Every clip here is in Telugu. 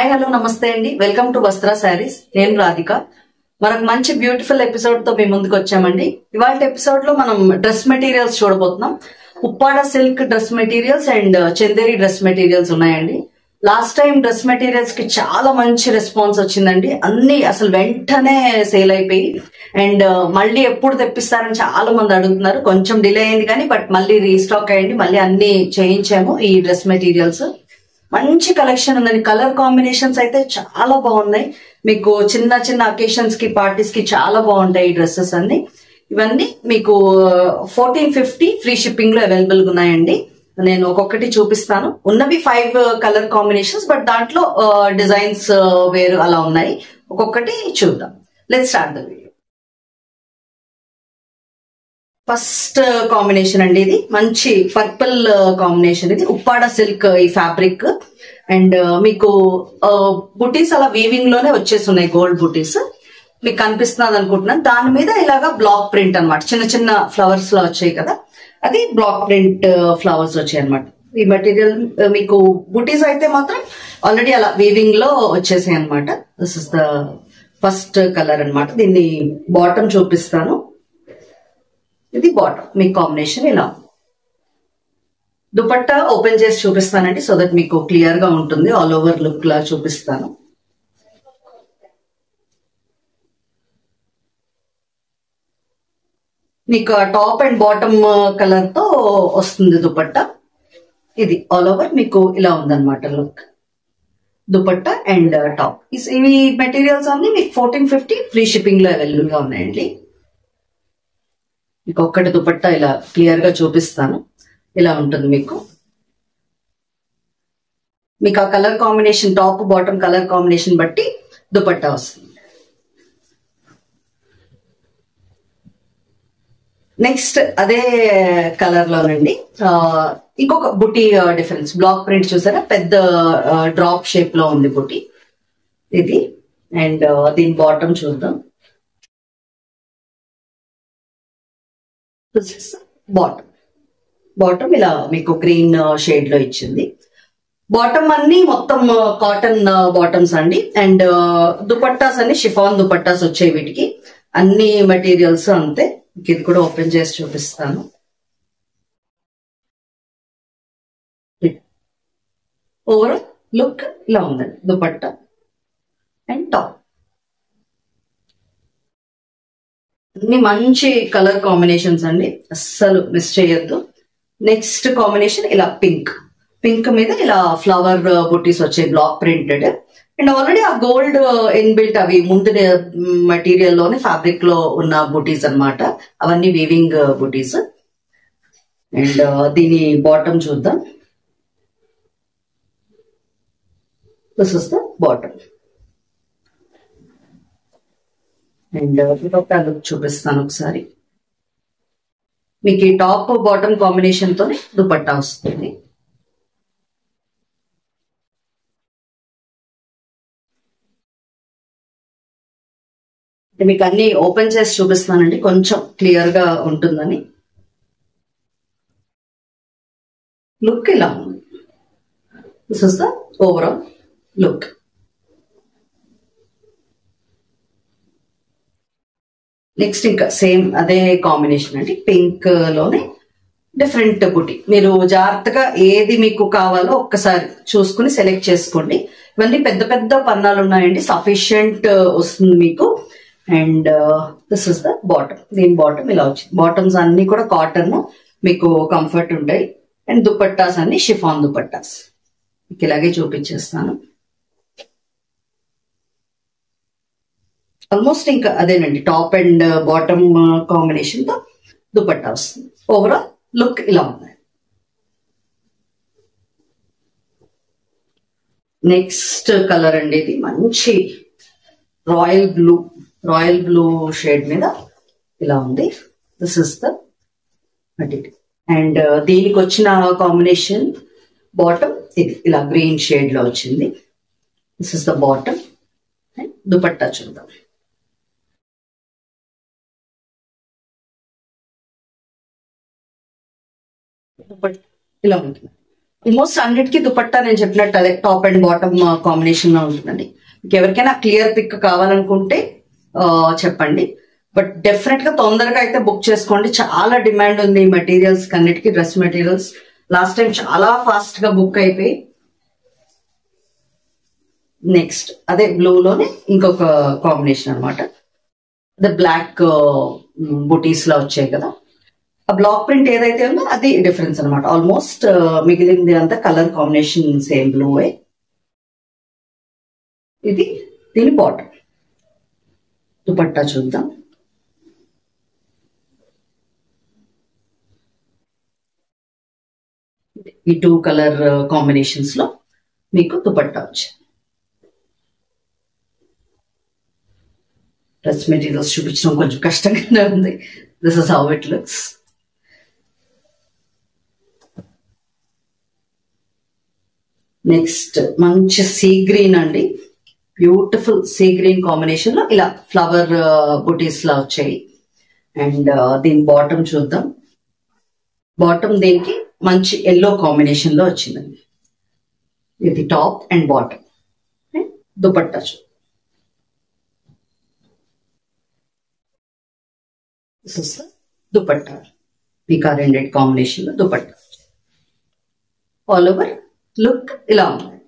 హాయ్ హలో నమస్తే అండి. వెల్కమ్ టు వస్త్ర శారీస్. నేను రాధిక. మనకు మంచి బ్యూటిఫుల్ ఎపిసోడ్ తో మీ ముందుకు వచ్చామండి. ఇవాళ ఎపిసోడ్ లో మనం డ్రెస్ మెటీరియల్స్ చూడబోతున్నాం. Uppada silk dress materials and Chanderi dress materials ఉన్నాయండి. లాస్ట్ టైం డ్రెస్ మెటీరియల్స్ కి చాలా మంచి రెస్పాన్స్ వచ్చిందండి. అన్ని అసలు వెంటనే సేల్ అయిపోయి అండ్ మళ్ళీ ఎప్పుడు తెప్పిస్తారని చాలా మంది అడుగుతున్నారు. కొంచెం డిలే అయింది కానీ బట్ మళ్ళీ రీస్టాక్ అయ్యండి. మళ్ళీ అన్ని చేయించాము ఈ డ్రెస్ మెటీరియల్స్. మంచి కలెక్షన్ ఉందండి. కలర్ కాంబినేషన్స్ అయితే చాలా బాగున్నాయి. మీకు చిన్న చిన్న అకేషన్స్ కి పార్టీస్ కి చాలా బాగుంటాయి ఈ డ్రెస్సెస్ అన్ని. ఇవన్నీ మీకు 1450 ఫ్రీ షిప్పింగ్ లో అవైలబుల్ గా ఉన్నాయండి. నేను ఒక్కొక్కటి చూపిస్తాను. ఉన్నవి 5 కలర్ కాంబినేషన్స్ బట్ దాంట్లో డిజైన్స్ వేరు అలా ఉన్నాయి. ఒక్కొక్కటి చూద్దాం. Let's start the video. First combination అండి, ఇది మంచి పర్పుల్ కాంబినేషన్. ఇది ఉప్పాడ సిల్క్ ఈ ఫ్యాబ్రిక్ అండ్ మీకు బుటీస్ అలా వీవింగ్ లోనే వచ్చేస్తున్నాయి. గోల్డ్ బుటీస్ మీకు కనిపిస్తున్నది అనుకుంటున్నాను. దాని మీద ఇలాగా బ్లాక్ ప్రింట్ అనమాట. చిన్న చిన్న ఫ్లవర్స్ లో వచ్చాయి కదా, అది బ్లాక్ ప్రింట్ ఫ్లవర్స్ వచ్చాయి అనమాట. ఈ మెటీరియల్ మీకు బుటీస్ అయితే మాత్రం ఆల్రెడీ అలా వీవింగ్ లో వచ్చేసాయి అనమాట. This is the first colour అనమాట. దీన్ని బాటమ్ చూపిస్తాను. ఇది బాటమ్ మీ కాంబినేషన్ ఇలా. దుపట్టా ఓపెన్ చేసి చూపిస్తానండి సో దట్ మీకు క్లియర్ గా ఉంటుంది. ఆల్ ఓవర్ లుక్ లా చూపిస్తాను. మీకు టాప్ అండ్ బాటమ్ కలర్ తో వస్తుంది దుపట్టా. ఇది ఆల్ ఓవర్ మీకు ఇలా ఉందన్నమాట లుక్. Dupatta and top. ఇవి మెటీరియల్స్ అన్ని మీకు 1450 ఫ్రీ షిప్పింగ్ లో అవైలబుల్ గా ఉన్నాయండి. ఇంకొకటి దుపట్టా ఇలా క్లియర్ గా చూపిస్తాను. ఇలా ఉంటుంది మీకు. మీకు ఆ colour combination, top bottom colour combination బట్టి దుపట్టా వస్తుంది. నెక్స్ట్ అదే కలర్ లోనండి ఇంకొక బుటీ డిఫరెన్స్. బ్లాక్ ప్రింట్ చూసారా, పెద్ద డ్రాప్ షేప్ లో ఉంది బుటీ ఇది. అండ్ దీని బాటమ్ చూద్దాం. బాటమ్ ఇలా మీకు గ్రీన్ షేడ్ లో ఇచ్చింది. బాటమ్ అన్ని మొత్తం కాటన్ బాటమ్స్ అండి. అండ్ దుపట్టాస్ అన్ని షిఫాన్ దుపట్టాస్ వచ్చాయి వీటికి. అన్ని మెటీరియల్స్ అంతే. ఇది కూడా ఓపెన్ చేసి చూపిస్తాను. ఓవరాల్ లుక్ ఇలా ఉందండి దుపట్టా అండ్ టాప్. అన్ని మంచి కలర్ కాంబినేషన్స్ అండి, అస్సలు మిస్ చేయొద్దు. నెక్స్ట్ కాంబినేషన్ ఇలా పింక్. పింక్ మీద ఇలా ఫ్లవర్ బుటీస్ వచ్చాయి, బ్లాక్ ప్రింటెడ్. అండ్ ఆల్రెడీ ఆ గోల్డ్ ఇన్బిల్ట్ అవి ముందు మెటీరియల్ లోనే ఫ్యాబ్రిక్ లో ఉన్న బుటీస్ అన్నమాట. అవన్నీ వీవింగ్ బుటీస్. అండ్ దీని బాటమ్ చూద్దాం. This is the bottom. And dupatta look చూపిస్తాను ఒకసారి. మీకు ఈ టాప్ బాటమ్ కాంబినేషన్ తోనే దుపట్టా వస్తుంది. మీకు అన్ని ఓపెన్ చేసి చూపిస్తానండి, కొంచెం క్లియర్ గా ఉంటుందని. లుక్ ఇలా ఉంది. This is the overall look. Next ఇంకా సేమ్ అదే కాంబినేషన్ అండి, పింక్ లోనే డిఫరెంట్ బుటీ. మీరు జాగ్రత్తగా ఏది మీకు కావాలో ఒక్కసారి చూసుకుని సెలెక్ట్ చేసుకోండి. ఇవన్నీ పెద్ద పెద్ద పన్నాలు ఉన్నాయండి, సఫిషియంట్ వస్తుంది మీకు. And this is the bottom. దీని బాటమ్ ఇలా వచ్చింది. బాటమ్స్ అన్ని కూడా కాటన్, మీకు కంఫర్ట్ ఉంటాయి. అండ్ దుపట్టాస్ అన్ని షిఫాన్ దుపట్టాస్. మీకు ఇలాగే చూపించేస్తాను. ఆల్మోస్ట్ ఇంకా అదేనండి, టాప్ అండ్ బాటమ్ కాంబినేషన్ తో దుపట్టా వస్తుంది. ఓవరాల్ లుక్ ఇలా ఉంది. నెక్స్ట్ కలర్ అండి, ఇది మంచి రాయల్ బ్లూ షేడ్ మీద ఇలా ఉంది. This is the material. And దీనికి వచ్చిన కాంబినేషన్ బాటమ్ ఇది ఇలా గ్రీన్ షేడ్ లో వచ్చింది. This is the bottom. And dupatta చూద్దాం. ఇలా ఉంటుంది. ఆల్మోస్ట్ అన్నిటికీ దుపట్టా నేను చెప్పినట్టు అదే టాప్ అండ్ బాటమ్ కాంబినేషన్ లో ఉంటుందండి. మీకు ఎవరికైనా క్లియర్ పిక్ కావాలనుకుంటే చెప్పండి. బట్ డెఫినెట్ గా తొందరగా అయితే బుక్ చేసుకోండి. చాలా డిమాండ్ ఉంది ఈ మెటీరియల్స్ అన్నిటికీ, డ్రెస్ మెటీరియల్స్. లాస్ట్ టైం చాలా ఫాస్ట్ గా బుక్ అయిపోయి. నెక్స్ట్ అదే బ్లూ లోనే ఇంకొక కాంబినేషన్ అనమాట. అదే బ్లాక్ బుటీస్ లో వచ్చాయి కదా, ఆ బ్లాక్ ప్రింట్ ఏదైతే ఉందో అది డిఫరెన్స్ అనమాట. ఆల్మోస్ట్ మిగిలింది అంతా కలర్ కాంబినేషన్ సేమ్ బ్లూ. ఇది దీని బాటమ్. దుపట్టా చూద్దాం. ఈ 2 కలర్ కాంబినేషన్స్ లో మీకు దుపట్టా వచ్చింది. డ్రెస్ మెటీరియల్స్ చూపించడం కొంచెం కష్టంగానే ఉంది. This is how it looks. Next మంచి సీ గ్రీన్ అండి, బ్యూటిఫుల్ సీ గ్రీన్ కాంబినేషన్ లో ఇలా ఫ్లవర్ బుటీస్ లా వచ్చాయి. అండ్ దీని బాటమ్ చూద్దాం. బాటమ్ దీనికి మంచి ఎల్లో కాంబినేషన్ లో వచ్చిందండి. ఇది టాప్ అండ్ బాటమ్. దుపట్టా చూద్దాం. దుపట్టా మీకు ఆ రెండెడ్ కాంబినేషన్ లో దుపట్టా. ఆల్ ఓవర్ లుక్ ఇలా ఉంది.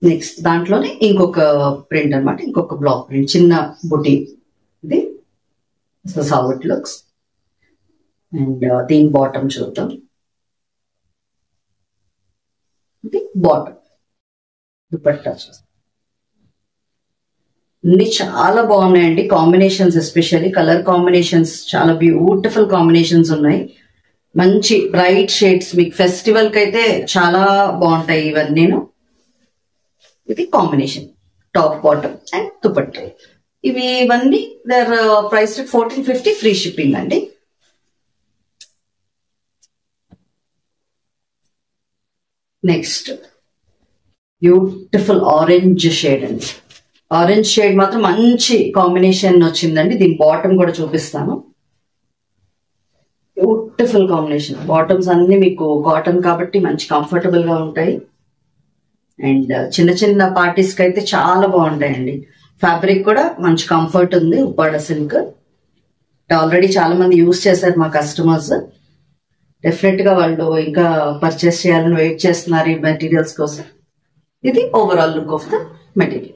నెక్స్ట్ దాంట్లోనే ఇంకొక ప్రింట్ అనమాట, ఇంకొక బ్లాక్ ప్రింట్, చిన్న బుటీ. ఇది హౌ ఇట్ లుక్స్. అండ్ దీని బాటమ్ చూద్దాం. ఇది బాటమ్. దుపట్టా చూద్దాం. అన్ని చాలా బాగున్నాయండి కాంబినేషన్స్, ఎస్పెషల్లీ కలర్ కాంబినేషన్స్ చాలా బ్యూటిఫుల్ కాంబినేషన్స్ ఉన్నాయి. మంచి బ్రైట్ షేడ్స్, మీకు ఫెస్టివల్ కి అయితే చాలా బాగుంటాయి ఇవన్నీ. ఇది combination top bottom and dupatta. ఇవన్నీ దర్ ప్రైస్ 1450, ఫ్రీ షిప్పింగ్ అండి. నెక్స్ట్ బ్యూటిఫుల్ ఆరెంజ్ షేడ్ అండి. ఆరెంజ్ షేడ్ మాత్రం మంచి కాంబినేషన్ వచ్చిందండి. దీని బాటమ్ కూడా చూపిస్తాను. Beautiful combination. బాటమ్స్ అన్ని మీకు కాటన్ కాబట్టి మంచి కంఫర్టబుల్ గా ఉంటాయి. అండ్ చిన్న చిన్న పార్టీస్ కి అయితే చాలా బాగుంటాయండి. ఫ్యాబ్రిక్ కూడా మంచి కంఫర్ట్ ఉంది. ఉప్పాడ సిల్క్ ఆల్రెడీ చాలా మంది యూజ్ చేశారు మా కస్టమర్స్. డెఫినెట్ గా వాళ్ళు ఇంకా పర్చేస్ చేయాలని వెయిట్ చేస్తున్నారు ఈ మెటీరియల్స్ కోసం. ఇది overall look of the material.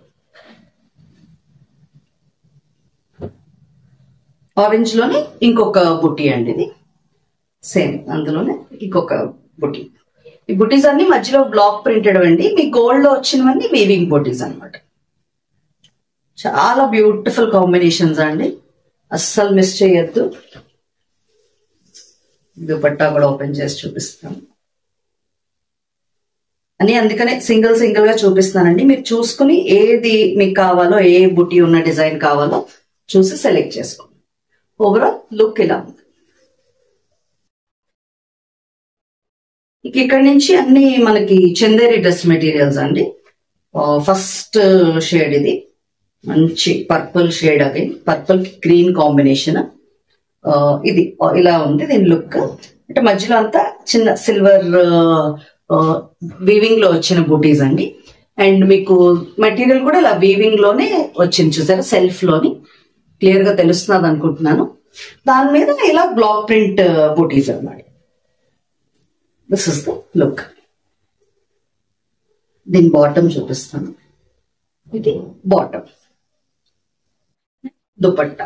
Orange లోనే ఇంకొక బుటీ అండి. ఇది సేమ్ అందులోనే ఇంకొక బుటీ. ఈ బుటీస్ అన్ని మధ్యలో బ్లాక్ ప్రింటెడ్ అండి. మీ గోల్డ్ లో వచ్చినవన్నీ వీవింగ్ బుటీస్ అనమాట. చాలా బ్యూటిఫుల్ కాంబినేషన్స్ అండి, అస్సలు మిస్ చేయొద్దు. దుపట్టా కూడా ఓపెన్ చేసి చూపిస్తాను అని, అందుకనే సింగిల్ సింగిల్ గా చూపిస్తానండి. మీరు చూసుకుని ఏది మీకు కావాలో, ఏ బుటీ ఉన్న డిజైన్ కావాలో చూసి సెలెక్ట్ చేసుకోండి. ఓవరాల్ లుక్ ఇలా ఉంది. ఇక్కడ నుంచి అన్ని మనకి చందేరి డ్రెస్ మెటీరియల్స్ అండి. ఫస్ట్ షేడ్ ఇది మంచి పర్పుల్ షేడ్, అది పర్పుల్ కి గ్రీన్ కాంబినేషన్. ఇది ఇలా ఉంది దీని లుక్. అంటే మధ్యలో అంతా చిన్న సిల్వర్ వీవింగ్ లో వచ్చిన బూటీస్ అండి. అండ్ మీకు మెటీరియల్ కూడా ఇలా వీవింగ్ లోనే వచ్చింది, చూసారా, సెల్ఫ్ లోని. క్లియర్ గా తెలుస్తున్నది అనుకుంటున్నాను. దాని మీద ఇలా బ్లాక్ ప్రింట్ బూటీస్ అన్నమాట. This is the look. దీని బాటమ్ చూపిస్తాను. ఇది బాటమ్. దుపట్టా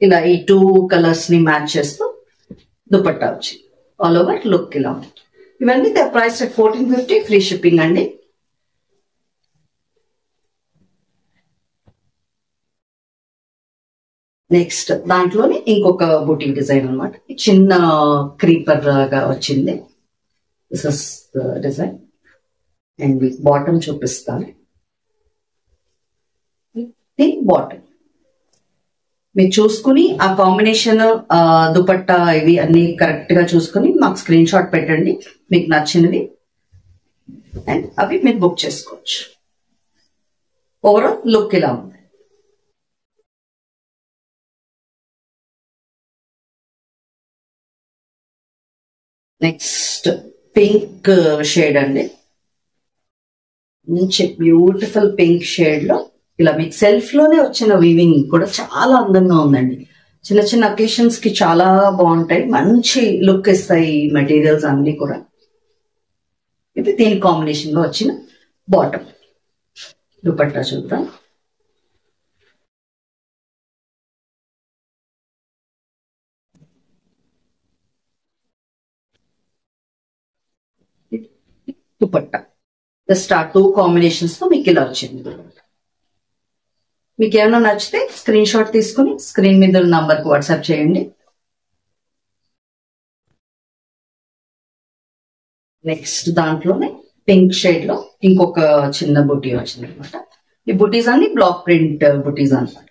ఇలా ఈ 2 కలర్స్ ని మ్యాచ్ చేస్తూ దుపట్టా వచ్చి ఆల్ ఓవర్ లుక్ ఇలా ఉంది. ఇవన్నీ ద ప్రైస్ 1450, ఫ్రీ షిప్పింగ్ అండి. నెక్స్ట్ దాంట్లోనే ఇంకొక బుటీక్ డిజైన్ అనమాట. చిన్న క్రీపర్ లాగా వచ్చింది. This is design. And bottom చూపిస్తాను. బాటమ్ మీరు చూసుకుని ఆ కాంబినేషన్, దుపట్టా ఇవి అన్ని కరెక్ట్ గా చూసుకుని మాకు స్క్రీన్ షాట్ పెట్టండి మీకు నచ్చినవి, అండ్ అవి మీరు బుక్ చేసుకోవచ్చు. ఓవరాల్ లుక్ ఇలా ఉంది. నెక్స్ట్ పింక్ షేడ్ అండి, మంచి బ్యూటిఫుల్ పింక్ షేడ్ లో ఇలా మీకు సెల్ఫ్ లోనే వచ్చిన వీవింగ్ కూడా చాలా అందంగా ఉందండి. చిన్న చిన్న అకేషన్స్ కి చాలా బాగుంటాయి, మంచి లుక్ ఇస్తాయి ఈ మెటీరియల్స్ అన్ని కూడా. ఇది దీని కాంబినేషన్ లో వచ్చిన బాటమ్. దుపట్టా చూద్దాం. దుపట్టా జస్ట్ ఆ 2 కాంబినేషన్స్ తో మీకు ఇలా వచ్చింది. మీకు ఏమైనా నచ్చితే స్క్రీన్ షాట్ తీసుకుని స్క్రీన్ మీద ఉన్న నంబర్కి వాట్సాప్ చేయండి. నెక్స్ట్ దాంట్లోనే పింక్ షేడ్ లో ఇంకొక చిన్న బుటీ వచ్చింది అనమాట. ఈ బుటీస్ అన్ని బ్లాక్ ప్రింట్ బుటీస్ అనమాట.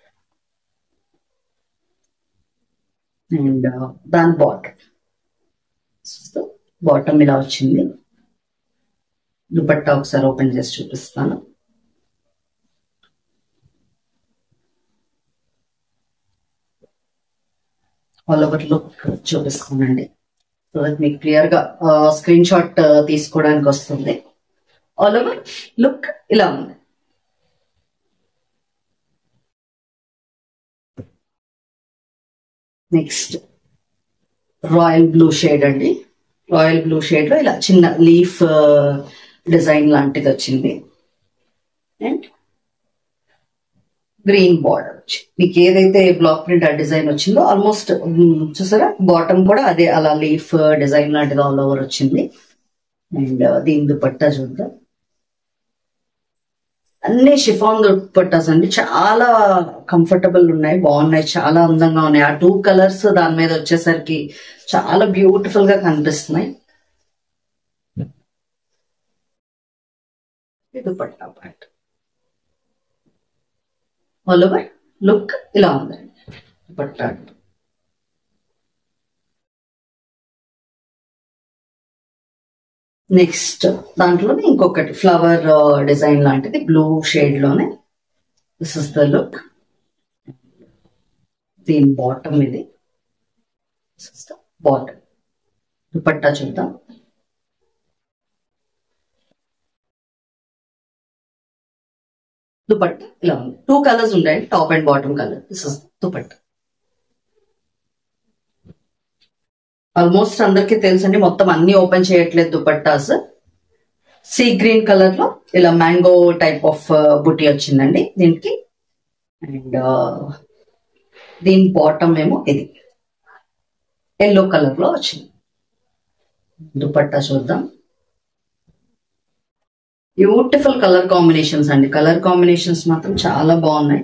అండ్ దాని బాటమ్ ఇలా వచ్చింది. దుపట్టా ఒకసారి ఓపెన్ చేసి చూపిస్తాను. ఆల్ ఓవర్ లుక్ చూపిస్తానండి, సో దట్ మీకు క్లియర్ గా స్క్రీన్ షాట్ తీసుకోవడానికి వస్తుంది. ఆల్ ఓవర్ లుక్ ఇలా ఉంది. నెక్స్ట్ రాయల్ బ్లూ షేడ్ అండి. రాయల్ బ్లూ షేడ్ లో ఇలా చిన్న లీఫ్ డిజైన్ లాంటిది వచ్చింది. అండ్ గ్రీన్ బార్డర్ వచ్చి మీకు ఏదైతే బ్లాక్ ప్రింట్ ఆ డిజైన్ వచ్చిందో ఆల్మోస్ట్ చూసారా, బాటమ్ కూడా అదే అలా లీఫ్ డిజైన్ లాంటిది ఆల్ ఓవర్ వచ్చింది. అండ్ దీని దుపట్టా చూద్దాం. అన్ని షిఫాన్ దుపట్టాస్ అండి, చాలా కంఫర్టబుల్ ఉన్నాయి, బాగున్నాయి, చాలా అందంగా ఉన్నాయి. ఆ 2 కలర్స్ దాని మీద వచ్చేసరికి చాలా బ్యూటిఫుల్ గా కనిపిస్తున్నాయి. Dupatta part all over look ఇలా ఉందండి. దుపట్టా నెక్స్ట్ దాంట్లోనే ఇంకొకటి ఫ్లవర్ డిజైన్ లాంటిది బ్లూ షేడ్ లోనే. This is the look. దీని బాటమ్ ఇది. This is the bottom. Dupatta చూద్దాం. దుపట్టా ఇలా ఉంది. 2 కలర్స్ ఉంటాయి, top and bottom colour. This is dupatta. Almost అందరికీ తెలుసండి, మొత్తం అన్ని ఓపెన్ చేయట్లేదు దుపట్టాస్. సీ గ్రీన్ కలర్ లో ఇలా మ్యాంగో టైప్ ఆఫ్ బుటీ వచ్చిందండి దీనికి. అండ్ దీని బాటమ్ ఏమో ఇది ఎల్లో కలర్ లో వచ్చింది. దుపట్టా చూద్దాం. బ్యూటిఫుల్ కలర్ కాంబినేషన్స్ అండి, కలర్ కాంబినేషన్స్ మాత్రం చాలా బాగున్నాయి.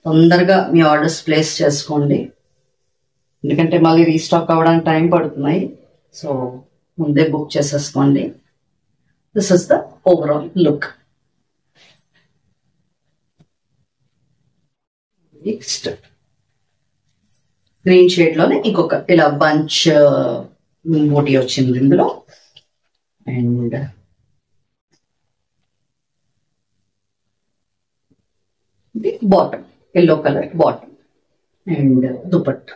తొందరగా మీ ఆర్డర్స్ ప్లేస్ చేసుకోండి, ఎందుకంటే మళ్ళీ రీస్టాక్ అవ్వడానికి టైం పడుతున్నాయి. సో ముందే బుక్ చేసేసుకోండి. This is the overall look. Next green shade లోనే ఇంకొక ఇలా బంచ్ బూటీ వచ్చింది ఇందులో. అండ్ ఇది bottom, yellow colour bottom. And dupatta.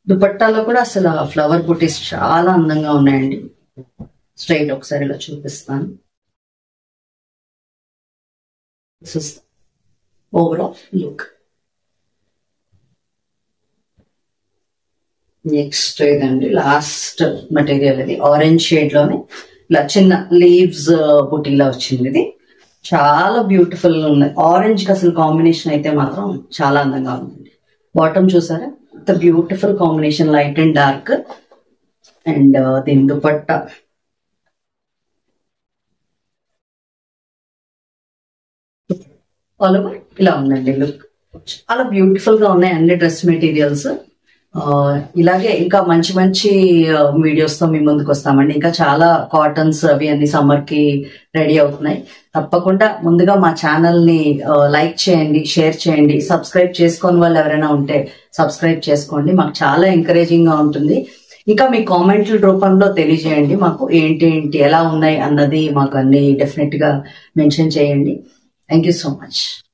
దుపట్టాలో కూడా అసలు ఫ్లవర్ బూటీస్ చాలా అందంగా ఉన్నాయండి. స్ట్రైట్ ఒకసారి ఇలా చూపిస్తాను. This is overall look. Next ఇదండి లాస్ట్ మెటీరియల్. ఇది ఆరెంజ్ షేడ్ లోనే ఇలా చిన్న లీవ్స్ బుటీలా వచ్చింది. ఇది చాలా బ్యూటిఫుల్ ఉంది. ఆరెంజ్ కి అసలు కాంబినేషన్ అయితే మాత్రం చాలా అందంగా ఉందండి. బాటమ్ చూసారా, అంత beautiful combination, light and dark. And దీని దుపట్టా ఆల్ ఓవర్ ఇలా ఉందండి లుక్. చాలా బ్యూటిఫుల్ గా ఉన్నాయి అన్ని డ్రెస్ మెటీరియల్స్. ఇలాగే ఇంకా మంచి మంచి వీడియోస్ తో మీ ముందుకు వస్తామండి. ఇంకా చాలా కాటన్స్ అవి అన్ని సమ్మర్ కి రెడీ అవుతున్నాయి. తప్పకుండా ముందుగా మా ఛానల్ ని లైక్ చేయండి, షేర్ చేయండి. సబ్స్క్రైబ్ చేసుకోని వాళ్ళు ఎవరైనా ఉంటే సబ్స్క్రైబ్ చేసుకోండి, మాకు చాలా ఎంకరేజింగ్ గా ఉంటుంది. ఇంకా మీ కామెంట్ల రూపంలో తెలియజేయండి మాకు ఏంటి ఎలా ఉన్నాయి అన్నది మాకు అన్ని డెఫినెట్ గా మెన్షన్ చేయండి. Thank you so much.